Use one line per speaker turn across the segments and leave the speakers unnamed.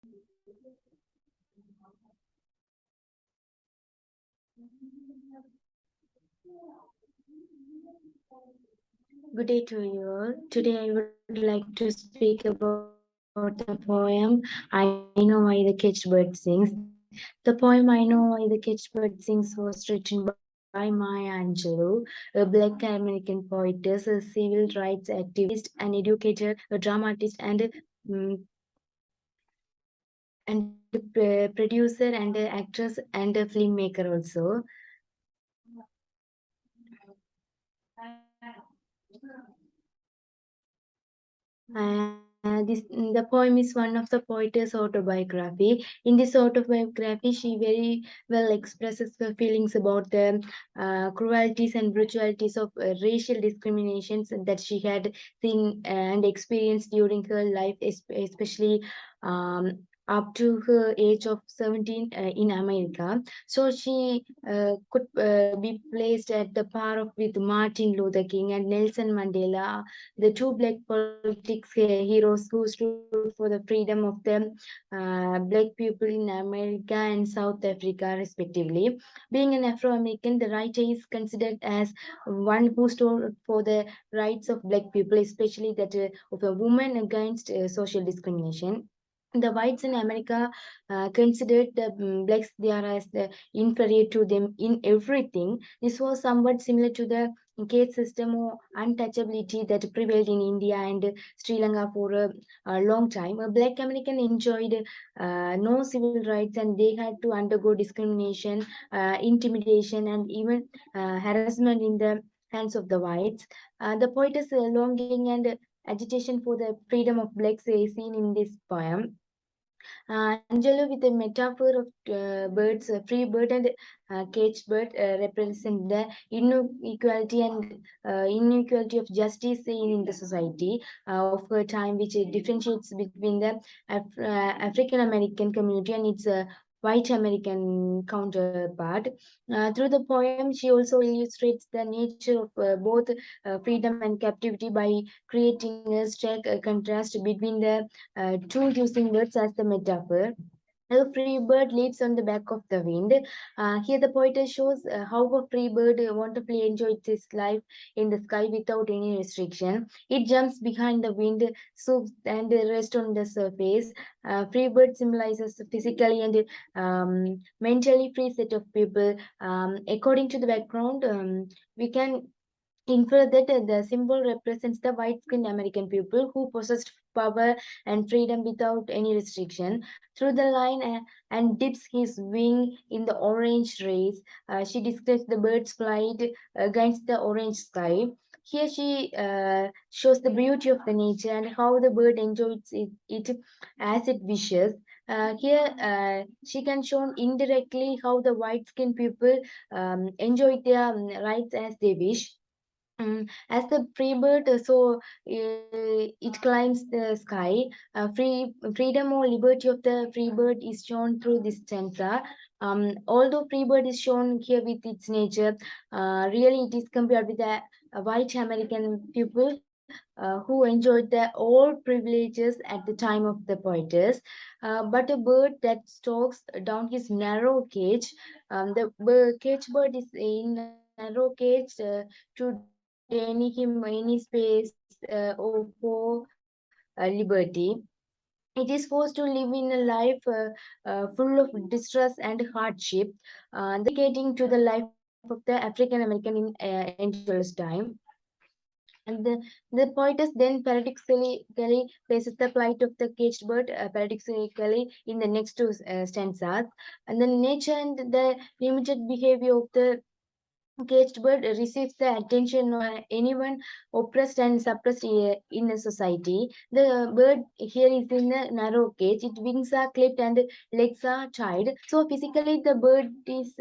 Good day to you all. Today I would like to speak about the poem I Know Why the Caged Bird Sings. The poem I Know Why the Caged Bird Sings was written by Maya Angelou, a black American poetess, a civil rights activist, an educator, a drama artist, mm, producer and a actress and a filmmaker also. The poem is one of the poet's autobiography. In this autobiography, she very well expresses her feelings about the cruelties and brutalities of racial discriminations that she had seen and experienced during her life, especially up to her age of 17 in America. So she could be placed at the par of with Martin Luther King and Nelson Mandela, the two black politics heroes who stood for the freedom of the black people in America and South Africa, respectively. Being an Afro American, the writer is considered as one who stood for the rights of black people, especially that of a woman against social discrimination. The whites in America considered the blacks there as the inferior to them in everything. This was somewhat similar to the caste system or untouchability that prevailed in India and Sri Lanka for a long time. A black American enjoyed no civil rights and they had to undergo discrimination, intimidation, and even harassment in the hands of the whites. The poet's longing and agitation for the freedom of blacks is seen in this poem. Angelo, with a metaphor of birds, free bird and caged bird, represent the inequality and inequality of justice in the society of her time, which differentiates between the African American community and its white American counterpart. Through the poem, she also illustrates the nature of both freedom and captivity by creating a stark contrast between the two, using words as the metaphor. A free bird leaps on the back of the wind. Here, the poet shows how a free bird wonderfully enjoys its life in the sky without any restriction. It jumps behind the wind, swoops, and rests on the surface. Free bird symbolizes physically and mentally free set of people. According to the background, we can infer that the symbol represents the white-skinned American people who possessed power and freedom without any restriction. Through the line and dips his wing in the orange rays, she describes the bird's flight against the orange sky. Here she shows the beauty of the nature and how the bird enjoys it as it wishes. Here she can show indirectly how the white-skinned people enjoy their rights as they wish. As the free bird, it climbs the sky. Freedom or liberty of the free bird is shown through this stanza. Although free bird is shown here with its nature, really it is compared with the white American people who enjoyed the all privileges at the time of the poetess. But a bird that stalks down his narrow cage, cage bird is in narrow cage to deny him any space for liberty. It is forced to live in a life full of distress and hardship, thus dedicating to the life of the African American in Angelus time. And the poetess then paradoxically places the plight of the caged bird paradoxically in the next two stanzas. And the nature and the limited behavior of the caged bird receives the attention of anyone oppressed and suppressed in a society. The bird here is in a narrow cage. Its wings are clipped and legs are tied. So physically, the bird is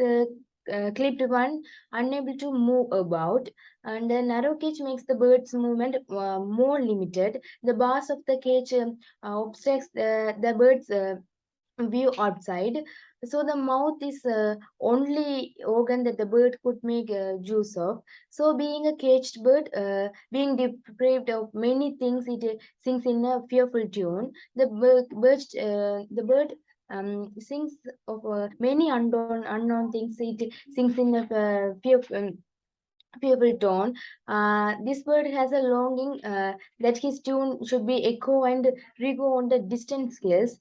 clipped one, unable to move about. And the narrow cage makes the bird's movement more limited. The bars of the cage obstructs the bird's view outside. So the mouth is only organ that the bird could make juice of. So being a caged bird, being deprived of many things, it sings in a fearful tune. The bird sings of many unknown things. It sings in a fearful tone. This bird has a longing that his tune should be echo and rego on the distant scales.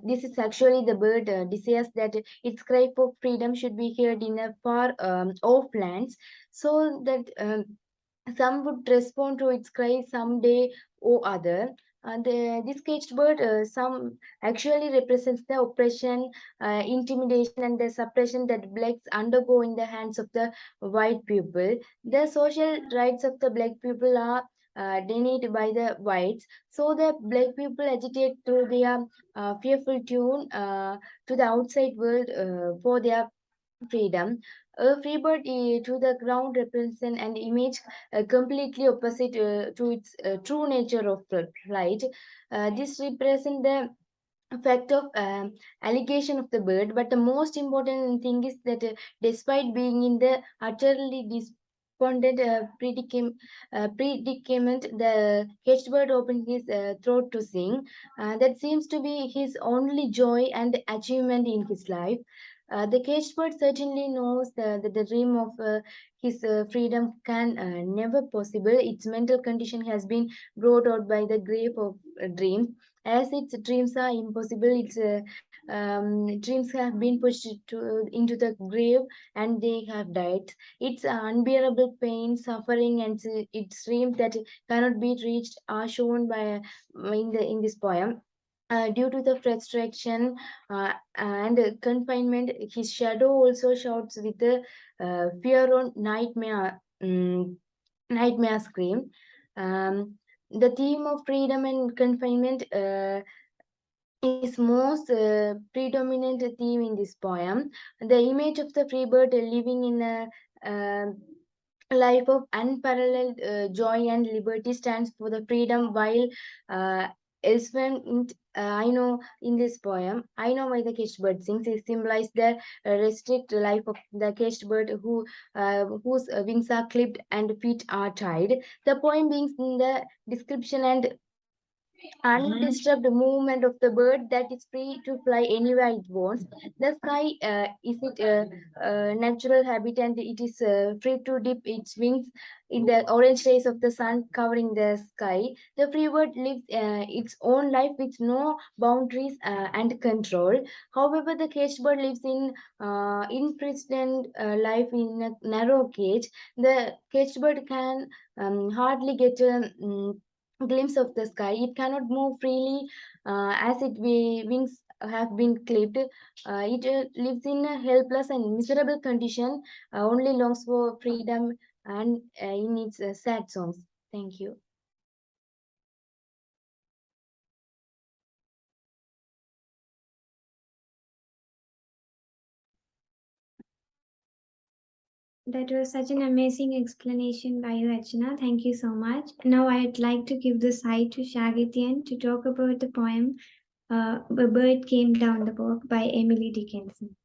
This is actually the bird desires that its cry for freedom should be heard in a far off lands, so that some would respond to its cry someday or other. This caged bird, some actually represents the oppression, intimidation, and the suppression that blacks undergo in the hands of the white people. The social rights of the black people are denied by the whites. So the black people agitate through their fearful tune to the outside world for their freedom. A free bird to the ground represents an image completely opposite to its true nature of flight. This represents the fact of allegation of the bird, but the most important thing is that despite being in the utterly despondent predicament, the caged bird opens his throat to sing. That seems to be his only joy and achievement in his life. The caged bird certainly knows that the dream of his freedom can never possible. Its mental condition has been brought out by the grave of dreams. As its dreams are impossible, its dreams have been pushed into the grave and they have died. Its unbearable pain, suffering, and its dreams that cannot be reached are shown by in this poem. Due to the frustration and confinement, his shadow also shouts with a fear on nightmare scream. The theme of freedom and confinement is most predominant theme in this poem. The image of the free bird living in a life of unparalleled joy and liberty stands for the freedom, while uh, elsewhere I know in this poem, I know why the caged bird sings. It symbolizes the restrict life of the caged bird whose wings are clipped and feet are tied. The poem being in the description and undisturbed movement of the bird that is free to fly anywhere it wants. The sky is its natural habitat. It is free to dip its wings in the orange rays of the sun covering the sky. The free bird lives its own life with no boundaries and control. However, the caged bird lives in imprisoned life in a narrow cage. The caged bird can hardly get a glimpse of the sky. It cannot move freely as its wings have been clipped. It lives in a helpless and miserable condition, only longs for freedom and in its sad songs. Thank you.
That was such an amazing explanation by you, Archana. Thank you so much. Now I'd like to give the side to Shagithian to talk about the poem A Bird Came Down the Walk by Emily Dickinson.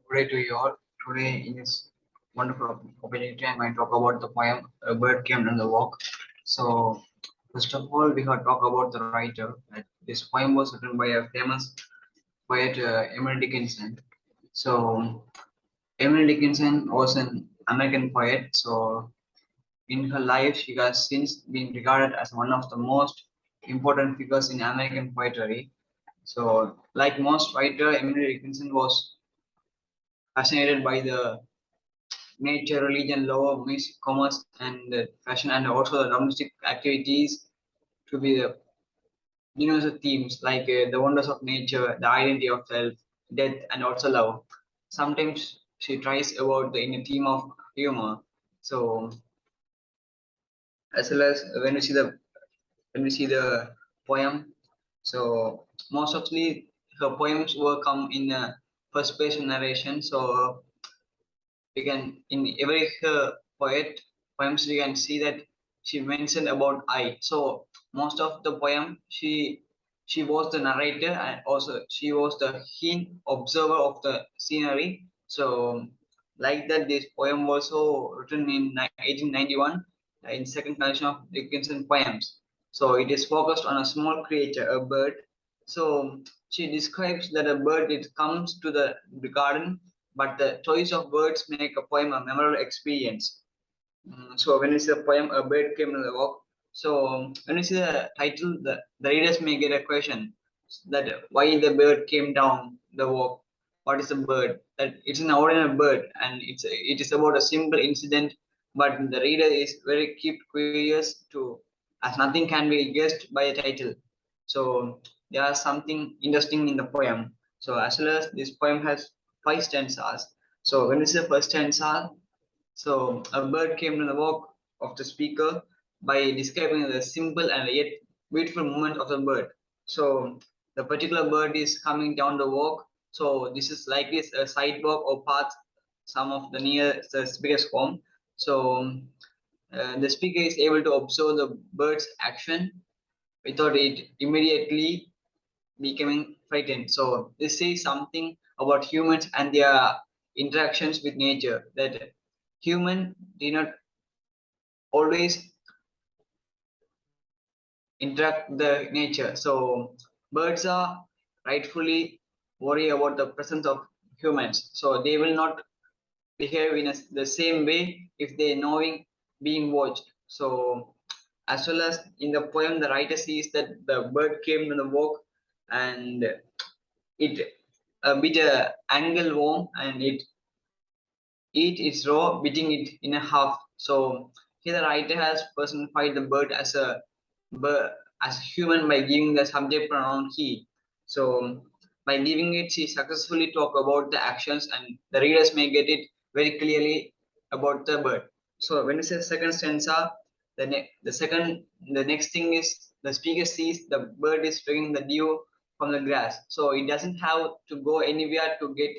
Good day to you all. Today in this wonderful opportunity, I might talk about the poem A Bird Came on the Walk. So, first of all, we have talk about the writer. This poem was written by a famous poet, Emily Dickinson. So, Emily Dickinson was an American poet. So, in her life, she has since been regarded as one of the most important figures in American poetry. So, like most writer, Emily Dickinson was fascinated by the nature, religion, law, music, commerce, and fashion, and also the domestic activities to be the universal themes like the wonders of nature, the identity of self, death, and also love. Sometimes she tries about the inner theme of humor. So as well as when we see the poem, so most of the her poems will come in first person narration. So we can in every poet poems we can see that she mentioned about I. So most of the poem, she was the narrator and also she was the keen observer of the scenery. So like that, this poem was also written in 1891 in second collection of Dickinson poems. So it is focused on a small creature, a bird. So she describes that a bird it comes to the garden, but the choice of words make a poem a memorable experience. So when you see the poem "A Bird Came to the Walk," so when you see the title, the readers may get a question that why the bird came down the walk. What is a bird? That it's an ordinary bird, and it is about a simple incident, but the reader is very keep curious to, as nothing can be guessed by a title. So there is something interesting in the poem. So as well as this poem has five stanzas. So when you see the first stanza, so a bird came to the walk of the speaker by describing the simple and yet beautiful movement of the bird. So the particular bird is coming down the walk. So this is likely a sidewalk or path, some of the near the speaker's home. So the speaker is able to observe the bird's action without it immediately becoming frightened. So this says something about humans and their interactions with nature. That human do not always interact with the nature. So birds are rightfully worry about the presence of humans. So they will not behave in the same way if they knowing being watched. So as well as in the poem, the writer sees that the bird came to the walk and it a bit angle worm and it eat its raw, beating it in a half. So here the writer has personified the bird as a bird, as a human by giving the subject pronoun he. So by giving it, she successfully talk about the actions, and the readers may get it very clearly about the bird. So when you say second stanza, the next thing is the speaker sees the bird is drinking the dew from the grass. So it doesn't have to go anywhere to get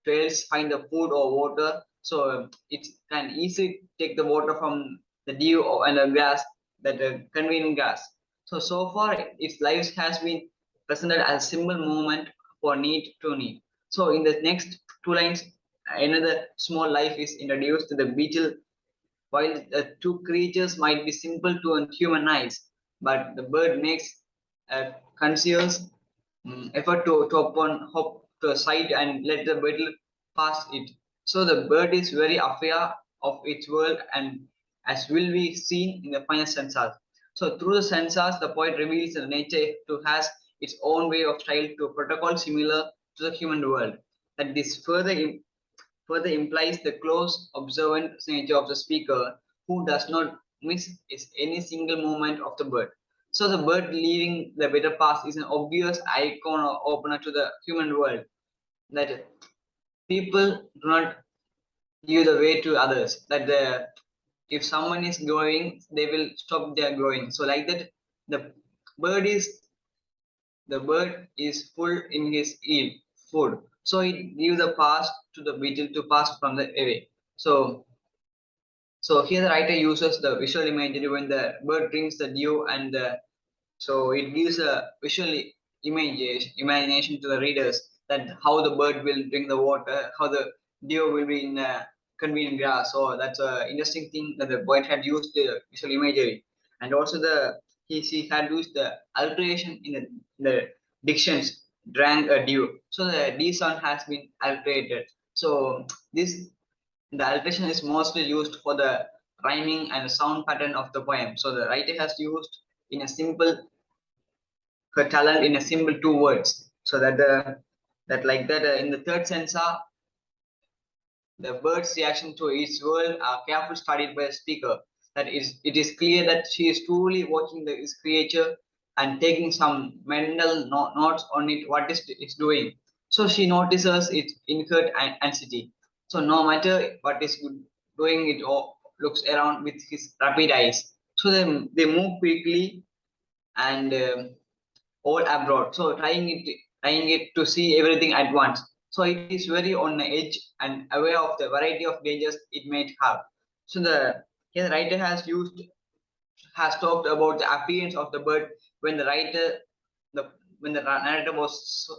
to else find the food or water. So it can easily take the water from the dew and the grass, that convenient grass. So far, its life has been presented as a simple movement for need to need. So in the next two lines, another small life is introduced to the beetle. While the two creatures might be simple to human eyes, but the bird makes a conscious effort to hop to a side and let the beetle pass it. So the bird is very aware of its world, and as will be seen in the final stanzas. So through the stanzas, the poet reveals that nature to has its own way of style to protocol similar to the human world. That this further implies the close observant nature of the speaker, who does not miss any single movement of the bird. So the bird leaving the better path is an obvious icon or opener to the human world, that people do not give the way to others. That if someone is growing, they will stop their growing. So like that, the bird is the bird is full in his yield food. So it gives the pass to the beetle to pass from the away. So here the writer uses the visual imagery when the bird drinks the dew, and so it gives a visual imagination to the readers that how the bird will drink the water, how the deer will be in convenient grass. So that's an interesting thing that the poet had used the visual imagery, and also she had used the alteration in the dictions drank a dew. So the D sound has been alterated. So this the alteration is mostly used for the rhyming and sound pattern of the poem. So the writer has used in a simple her talent in a simple two words. So that like that in the third stanza, the bird's reaction to its world are carefully studied by the speaker. That is, it is clear that she is truly watching this creature and taking some mental notes on it, what it's doing. So she notices its inherent anxiety. So no matter what is doing, it all looks around with his rapid eyes. So they move quickly and all abroad. So trying it to see everything at once. So it is very on the edge and aware of the variety of dangers it might have. So the here the writer has used has talked about the appearance of the bird when the writer, the when the narrator was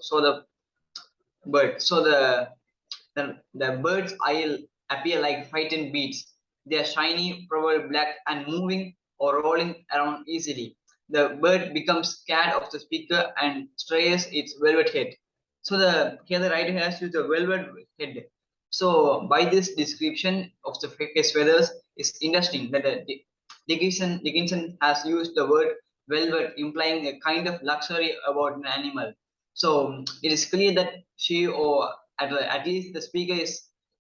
saw the bird. So the bird's eye appear like frightened beads. They are shiny, probably black, and moving or rolling around easily. The bird becomes scared of the speaker and strays its velvet head. So here the writer has used the velvet head. So by this description of the his feathers is interesting that Dickinson has used the word velvet, implying a kind of luxury about an animal. So it is clear that she or at least the speaker is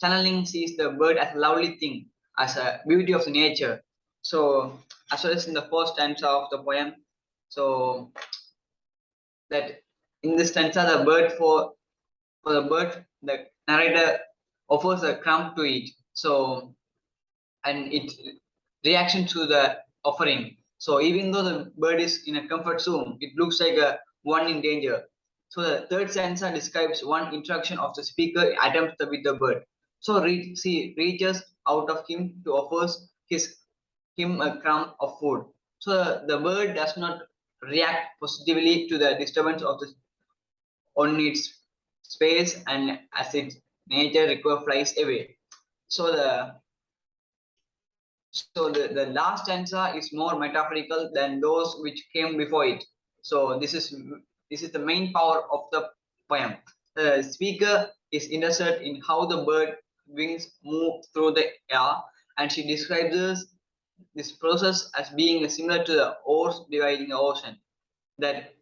channeling sees the bird as a lovely thing, as a beauty of the nature. So as well as in the first stanza of the poem, so that in this stanza for the bird the narrator offers a crumb to eat. So and it reaction to the offering. So even though the bird is in a comfort zone, it looks like a one in danger. So the third stanza describes one interaction of the speaker attempts with the bird. So she reaches out of him to offers him a crumb of food. So the bird does not react positively to the disturbance of the on its space and as its nature require flies away. So the last stanza is more metaphorical than those which came before it. So this is the main power of the poem. The speaker is interested in how the bird wings move through the air, and she describes this process as being similar to the oars dividing the ocean. That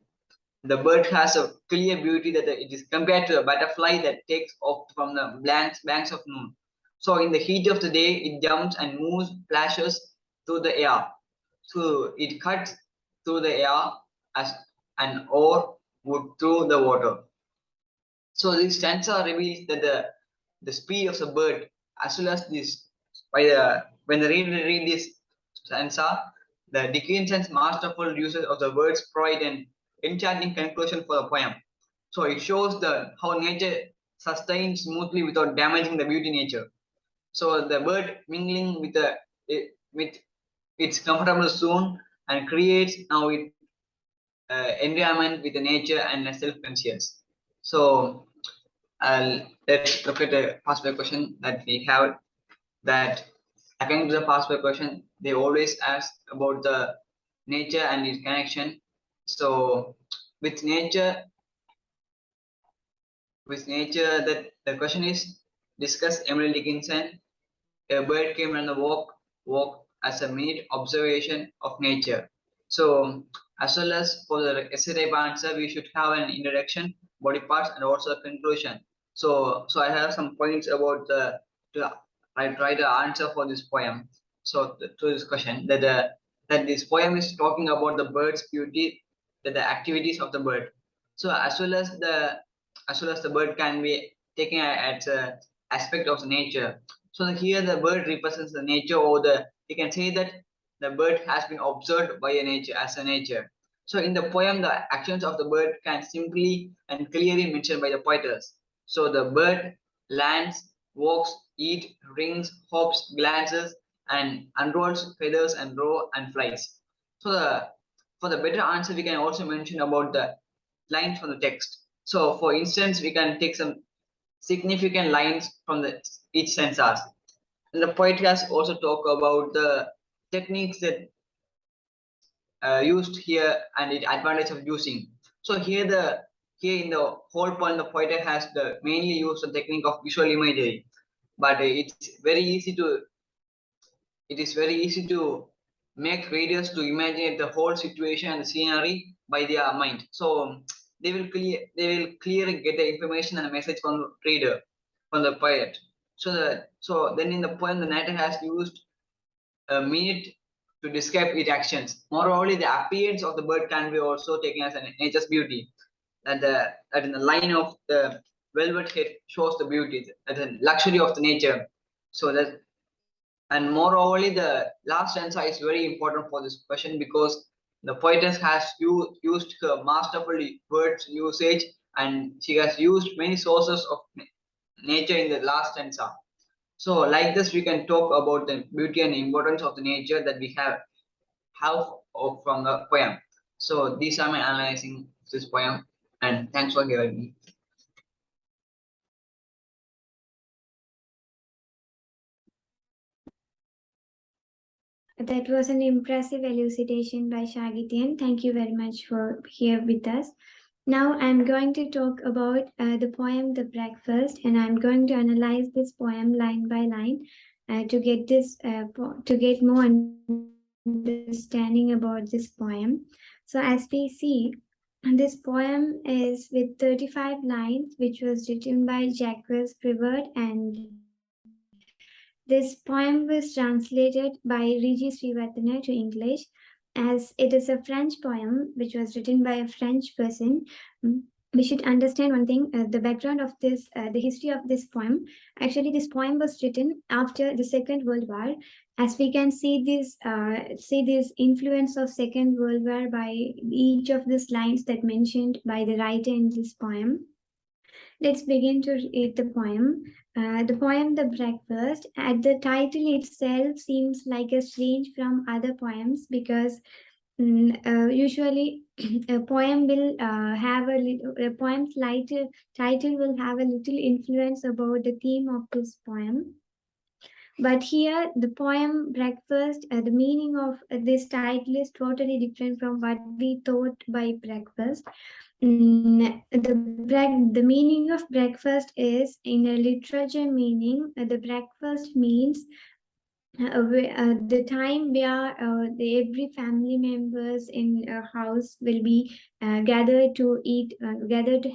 the bird has a clear beauty that it is compared to a butterfly that takes off from the banks of moon. So in the heat of the day, it jumps and moves, flashes through the air. So it cuts through the air as an oar would through the water. So this stanza reveals that the speed of the bird, as well as this, by the when the reader read this stanza, the Dickinson's masterful uses of the words provide an enchanting conclusion for the poem. So it shows the how nature sustains smoothly without damaging the beauty nature. So the bird mingling with its comfortable zone and creates now it environment with the nature and self-conscious. So let's look at the past paper question that we have. That according to the past paper question, they always ask about the nature and its connection. So with nature, that the question is discuss Emily Dickinson. A bird came on the walk as a minute observation of nature. So as well as for the essay type answer, we should have an introduction, body parts, and also a conclusion. So I have some points about to I try to answer for this poem. So to this question that this poem is talking about the bird's beauty, that the activities of the bird. So as well as the bird can be taken as a aspect of the nature. So here the bird represents the nature, or you can say that the bird has been observed by a nature as a nature. So in the poem, the actions of the bird can simply and clearly mentioned by the poetess. So the bird lands, walks, eats, rings, hops, glances, and unrolls feathers and row and flies. So for the better answer, we can also mention about the lines from the text. So for instance, we can take some significant lines from each stanzas. And the poet has also talked about the techniques that used here and the advantage of using. So here in the whole poem, the poet has the mainly used the technique of visual imagery, but it is very easy to make readers to imagine the whole situation and the scenery by their mind. So they will clearly get the information and the message from the reader, from the poet. So then in the poem, the narrator has used a minute to describe its actions. Moreover, the appearance of the bird can be also taken as a nature's beauty. That in the line of the velvet head shows the beauty, the luxury of the nature. So that and moreover, the last stanza is very important for this question because the poetess has used her masterful words usage, and she has used many sources of nature in the last stanza. So like this, we can talk about the beauty and importance of the nature that we have have from the poem. So these are my analyzing this poem, and thanks for hearing me.
That was an impressive elucidation by Shagitian. Thank you very much for here with us. Now I'm going to talk about the poem The Breakfast, and I'm going to analyze this poem line by line to get more understanding about this poem. So as we see, this poem is with 35 lines, which was written by Jacques Prévert, and this poem was translated by Rigi Srivatana to English, as it is a French poem which was written by a French person. Mm, We should understand one thing: the background of this, the history of this poem. Actually, this poem was written after the Second World War. As we can see this influence of Second World War by each of these lines that mentioned by the writer in this poem. Let's begin to read the poem. The poem The Breakfast, at the title itself, seems like a change from other poems because usually a poem will have a poem's title will have a little influence about the theme of this poem. But here, the poem Breakfast, the meaning of this title is totally different from what we thought by breakfast. The meaning of breakfast is in a literature meaning. The breakfast means the time where every family members in a house will be gathered to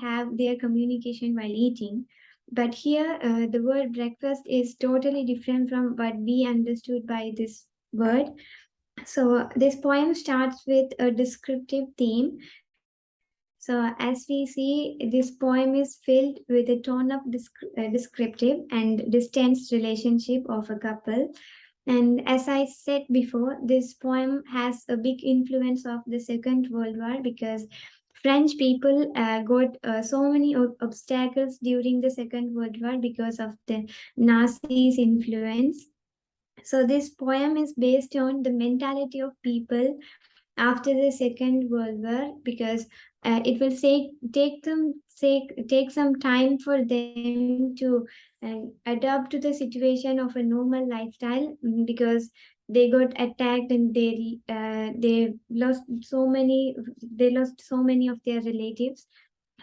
have their communication while eating. But here, the word breakfast is totally different from what we understood by this word. So this poem starts with a descriptive theme. So as we see, this poem is filled with a tone of descriptive and distance relationship of a couple. And as I said before, this poem has a big influence of the Second World War because French people got so many obstacles during the Second World War because of the Nazis' influence. So this poem is based on the mentality of people after the Second World War because it will take some time for them to adapt to the situation of a normal lifestyle because they got attacked and they lost so many of their relatives.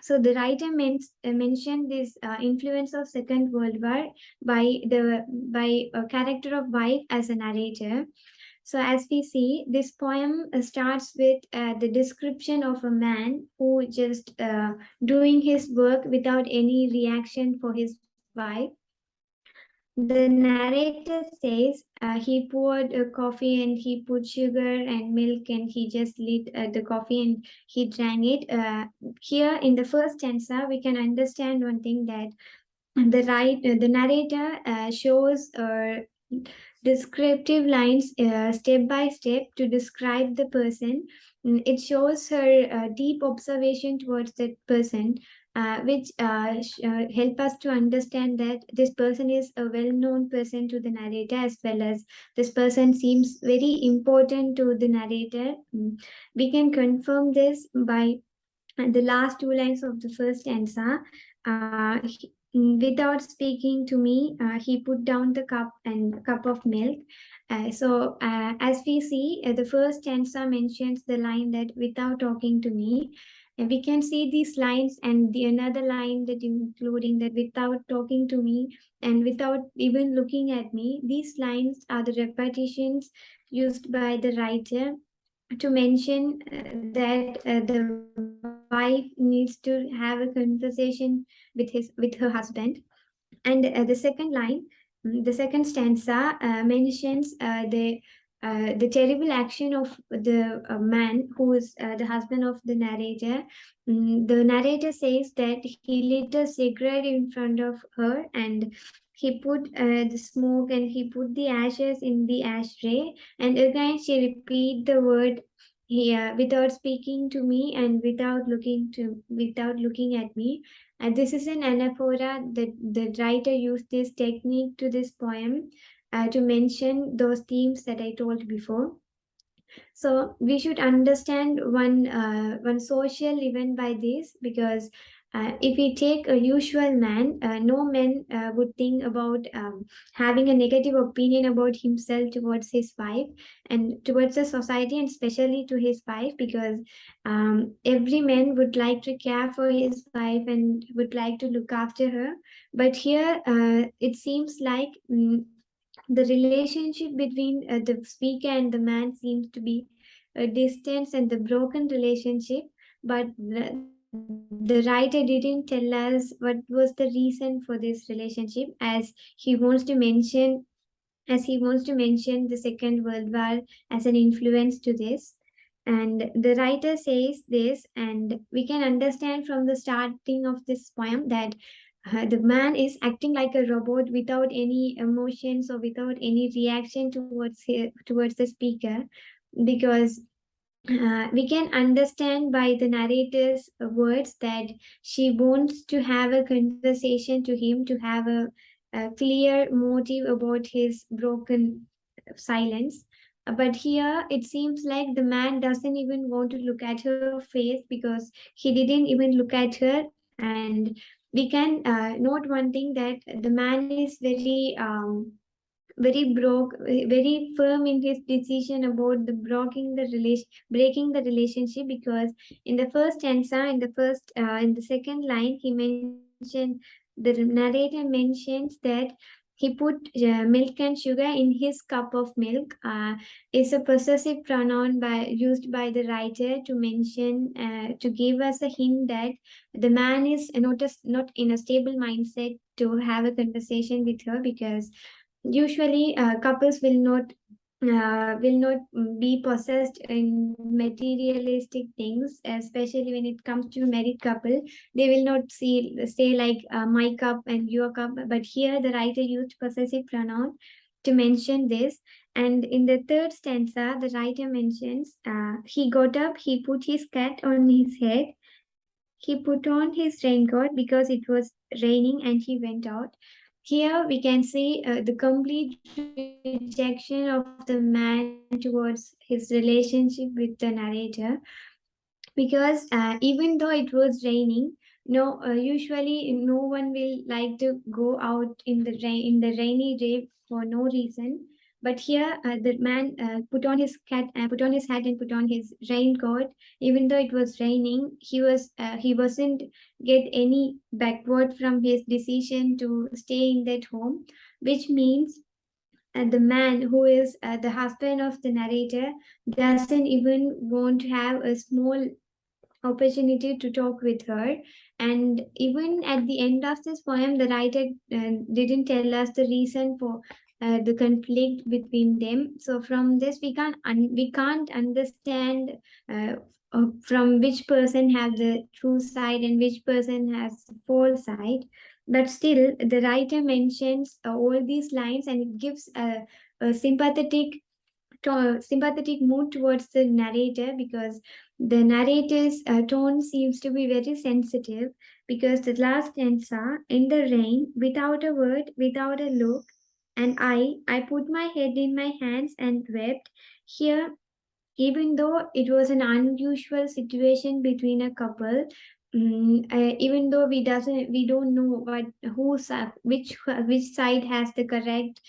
So the writer mentioned this influence of Second World War by a character of wife as a narrator. So, as we see, this poem starts with the description of a man who just doing his work without any reaction for his wife. The narrator says he poured coffee and he put sugar and milk and he just lit the coffee and he drank it. Here in the first stanza, we can understand one thing that the narrator shows descriptive lines step by step to describe the person. It shows her deep observation towards that person, which help us to understand that this person is a well-known person to the narrator, as well as this person seems very important to the narrator. We can confirm this by the last two lines of the first stanza. Without speaking to me, he put down the cup of milk. As we see, the first stanza mentions the line that without talking to me. And we can see these lines and the another line that including that without talking to me and without even looking at me. These lines are the repetitions used by the writer to mention that the wife needs to have a conversation with her husband. And the second line, the second stanza mentions the terrible action of the man who is the husband of the narrator. The narrator says that he lit a cigarette in front of her and he put the smoke and he put the ashes in the ashtray, and again she repeat the word here without speaking to me and without looking at me. And this is an anaphora that the writer used this technique to this poem to mention those themes that I told before. So we should understand one social event by this, because if we take a usual man, no man would think about having a negative opinion about himself towards his wife and towards the society, and especially to his wife, because every man would like to care for his wife and would like to look after her. But here it seems like the relationship between the speaker and the man seems to be a distance and the broken relationship. But the writer didn't tell us what was the reason for this relationship, as he wants to mention the Second World War as an influence to this. And the writer says this, and we can understand from the starting of this poem that the man is acting like a robot without any emotions or without any reaction towards the speaker, because we can understand by the narrator's words that she wants to have a conversation to him, to have a clear motive about his broken silence. But here it seems like the man doesn't even want to look at her face, because he didn't even look at her. And we can note one thing, that the man is very firm in his decision about the breaking the relationship, because in the first stanza, in the second line, he mentioned, the narrator mentions that he put milk and sugar in his cup of milk. Is a possessive pronoun used by the writer to mention, to give us a hint that the man is not in a stable mindset to have a conversation with her, because usually couples will not be possessed in materialistic things, especially when it comes to a married couple. They will not say like my cup and your cup. But here the writer used possessive pronoun to mention this. And in the third stanza, the writer mentions, he got up, he put his cat on his head, he put on his raincoat because it was raining, and he went out. Here we can see the complete rejection of the man towards his relationship with the narrator, because even though it was raining, usually no one will like to go out in the rainy day for no reason. But here the man put on his hat and put on his raincoat. Even though it was raining, he wasn't get any backward from his decision to stay in that home, which means the man who is the husband of the narrator doesn't even want to have a small opportunity to talk with her. And even at the end of this poem, the writer didn't tell us the reason for the conflict between them. So from this, we can't understand uh, from which person have the true side and which person has false side. But still, the writer mentions all these lines, and it gives a sympathetic mood towards the narrator, because the narrator's tone seems to be very sensitive. Because the last stanza, in the rain, without a word, without a look, and I put my head in my hands and wept. Here, even though it was an unusual situation between a couple, even though we don't know what which side has the correct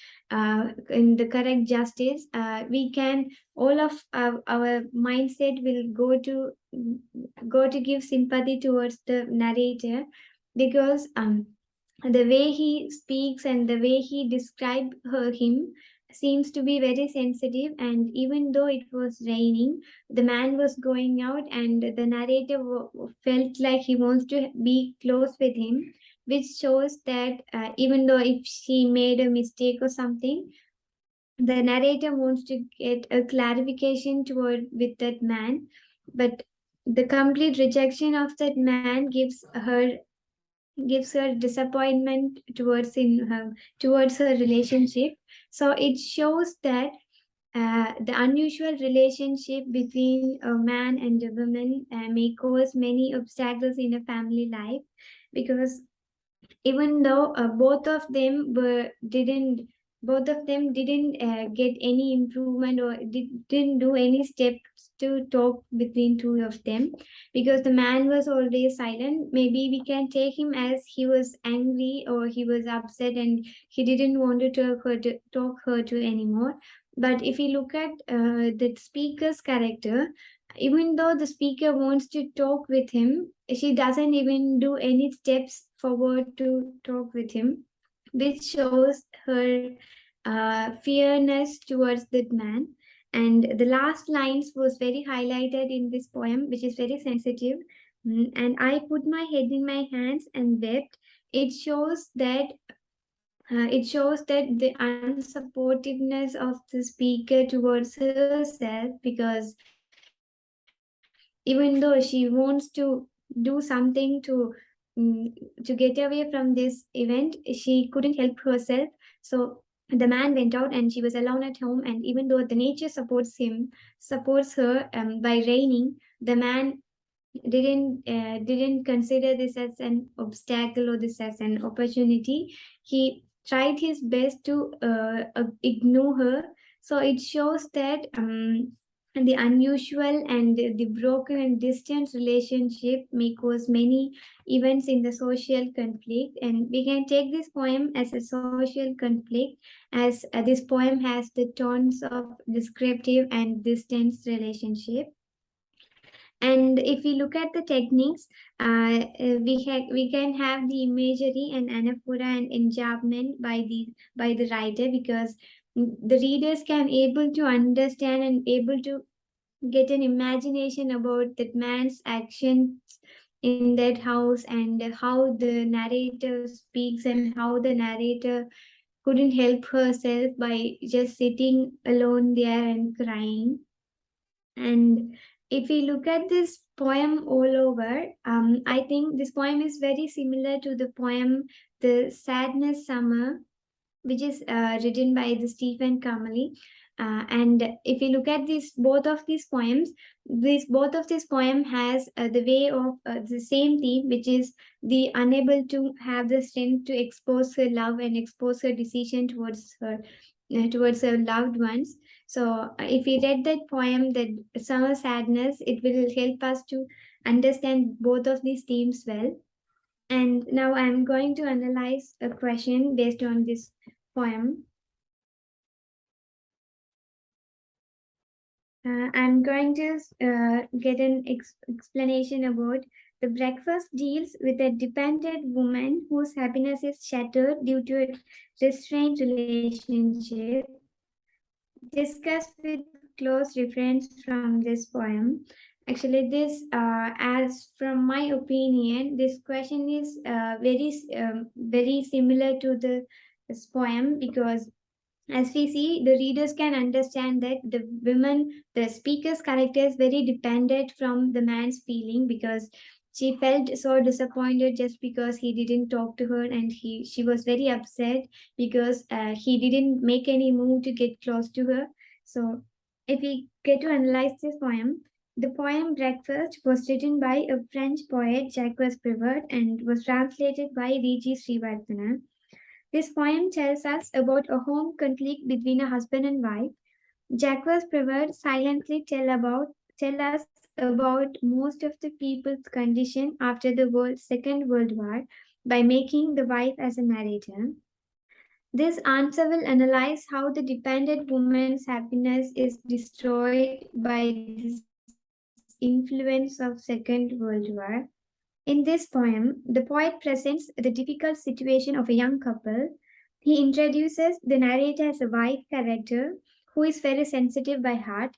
in the correct justice, we can all of our mindset will go to give sympathy towards the narrator, because the way he speaks and the way he described him seems to be very sensitive. And even though it was raining, the man was going out, and the narrator felt like he wants to be close with him, which shows that even though if she made a mistake or something, the narrator wants to get a clarification toward with that man. But the complete rejection of that man gives her disappointment towards her relationship. So it shows that the unusual relationship between a man and a woman may cause many obstacles in a family life, because even though both of them were didn't both of them didn't get any improvement or didn't do any steps to talk between two of them, because the man was always silent. Maybe we can take him as he was angry or he was upset and he didn't want to talk her to anymore. But if you look at the speaker's character, even though the speaker wants to talk with him, she doesn't even do any steps forward to talk with him, which shows her fairness towards that man. And the last lines was very highlighted in this poem, which is very sensitive. And I put my head in my hands and wept. It shows that the unsupportiveness of the speaker towards herself, because even though she wants to do something to get away from this event, she couldn't help herself. So the man went out and she was alone at home, and even though the nature supports her by raining, the man didn't consider this as an obstacle or this as an opportunity. He tried his best to ignore her. So it shows that the unusual and the broken and distant relationship may cause many events in the social conflict, and we can take this poem as a social conflict, as this poem has the tones of descriptive and distant relationship. And if we look at the techniques, we can have the imagery and anaphora and enjambment by the writer, because the readers can able to understand and able to get an imagination about that man's actions in that house, and how the narrator speaks and how the narrator couldn't help herself by just sitting alone there and crying. And if we look at this poem all over, I think this poem is very similar to the poem The Sadness Summer, which is written by the Stephen Kamali. And if you look at these both of these poems, this both of this poem has the way of the same theme, which is the unable to have the strength to expose her love and expose her decision towards her loved ones. So if we read that poem, that summer sadness, it will help us to understand both of these themes well. And now I'm going to analyze a question based on this poem. I'm going to get an explanation about the breakfast deals with a dependent woman whose happiness is shattered due to a restrained relationship, discussed with close reference from this poem. Actually, this, as from my opinion, this question is very similar to this poem, because as we see, the readers can understand that the speaker's character is very dependent from the man's feeling, because she felt so disappointed just because he didn't talk to her, and she was very upset because he didn't make any move to get close to her. So if we get to analyze this poem, the poem Breakfast was written by a French poet, Jacques Prévert, and was translated by Riji Srivardhana. This poem tells us about a home conflict between a husband and wife. Jacques Prévert silently tell us about most of the people's condition after the Second World War by making the wife as a narrator. This answer will analyze how the dependent woman's happiness is destroyed by this influence of Second World War. In this poem, the poet presents the difficult situation of a young couple. He introduces the narrator as a wife character who is very sensitive by heart.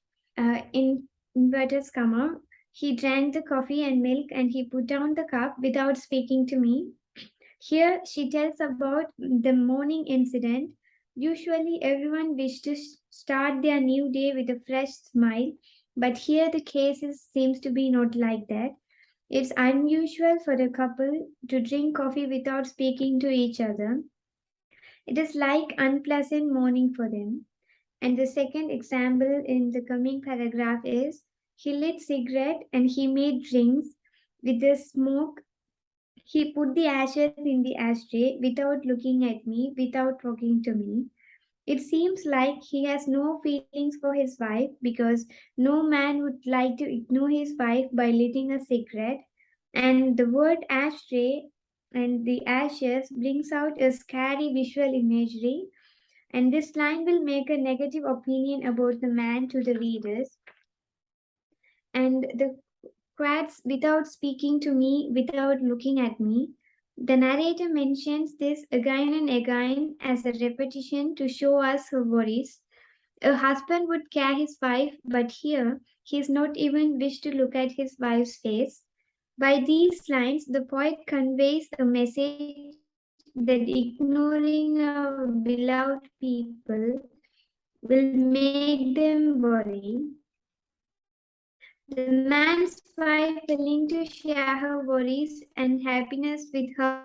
In inverted comma, he drank the coffee and milk and he put down the cup without speaking to me. Here she tells about the morning incident. Usually, everyone wishes to start their new day with a fresh smile, but here the seems to be not like that. It's unusual for a couple to drink coffee without speaking to each other. It is like unpleasant morning for them. And the second example in the coming paragraph is he lit cigarette and he made drinks with the smoke. He put the ashes in the ashtray without looking at me, without talking to me. It seems like he has no feelings for his wife because no man would like to ignore his wife by lighting a cigarette. And the word ashtray and the ashes brings out a scary visual imagery. And this line will make a negative opinion about the man to the readers. And the quotes without speaking to me, without looking at me. The narrator mentions this again and again as a repetition to show us her worries. A husband would care his wife, but here he is not even wished to look at his wife's face. By these lines, the poet conveys a message that ignoring our beloved people will make them worry. The man's wife willing to share her worries and happiness with her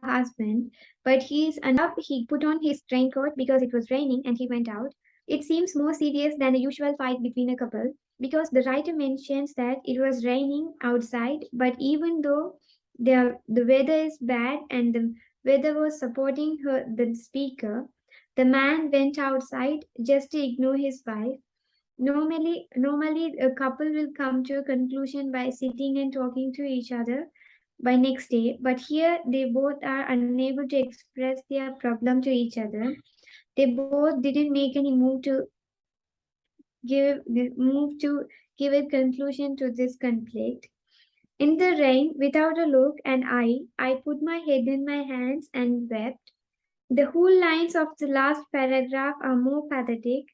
husband, but he is unable to express this love. He put on his raincoat because it was raining and he went out. It seems more serious than a usual fight between a couple because the writer mentions that it was raining outside, but even though the weather is bad and the weather was supporting the speaker, the man went outside just to ignore his wife. Normally, a couple will come to a conclusion by sitting and talking to each other by next day. But here, they both are unable to express their problem to each other. They both didn't make any move to give a conclusion to this conflict. In the rain, without a look and I put my head in my hands and wept. The whole lines of the last paragraph are more pathetic.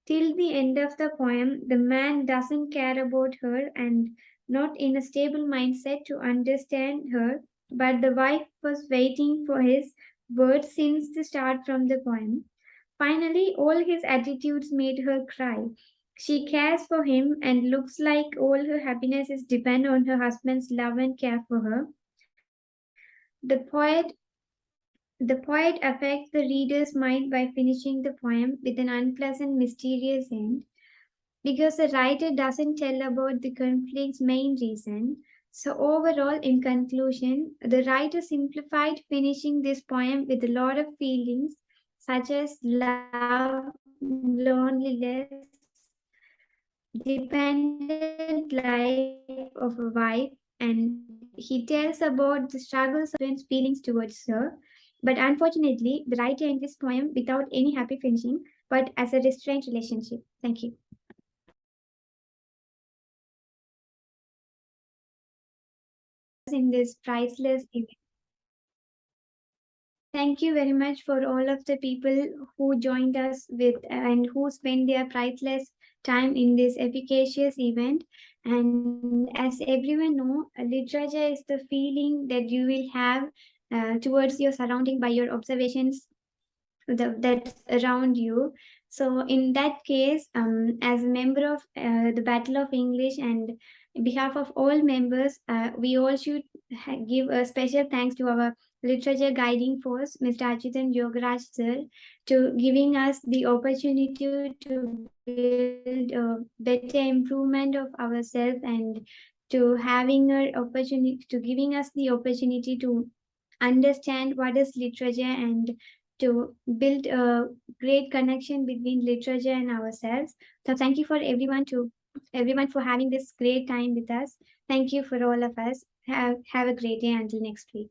Till the end of the poem, the man doesn't care about her and not in a stable mindset to understand her, but the wife was waiting for his words since the start from the poem. Finally, all his attitudes made her cry. She cares for him and looks like all her happiness is depend on her husband's love and care for her. The poet the poet affects the reader's mind by finishing the poem with an unpleasant, mysterious end because the writer doesn't tell about the conflict's main reason. So, overall, in conclusion, the writer simplified finishing this poem with a lot of feelings such as love, loneliness, dependent life of a wife, and he tells about the struggles of husband's feelings towards her. But unfortunately, the writer ends this poem without any happy finishing, but as a restrained relationship. Thank you. In this priceless event. Thank you very much for all of the people who joined us with and who spent their priceless time in this efficacious event. And as everyone know, literature is the feeling that you will have towards your surrounding by your observations that's around you. So in that case, as a member of the Battle of English and on behalf of all members, we all should give a special thanks to our literature guiding force, Mr. Atchuthan Yogaraj sir, to giving us the opportunity to build a better improvement of ourselves and to having a opportunity to giving us the opportunity to understand what is literature and to build a great connection between literature and ourselves. So thank you for everyone for having this great time with us. Thank you for all of us. Have a great day until next week.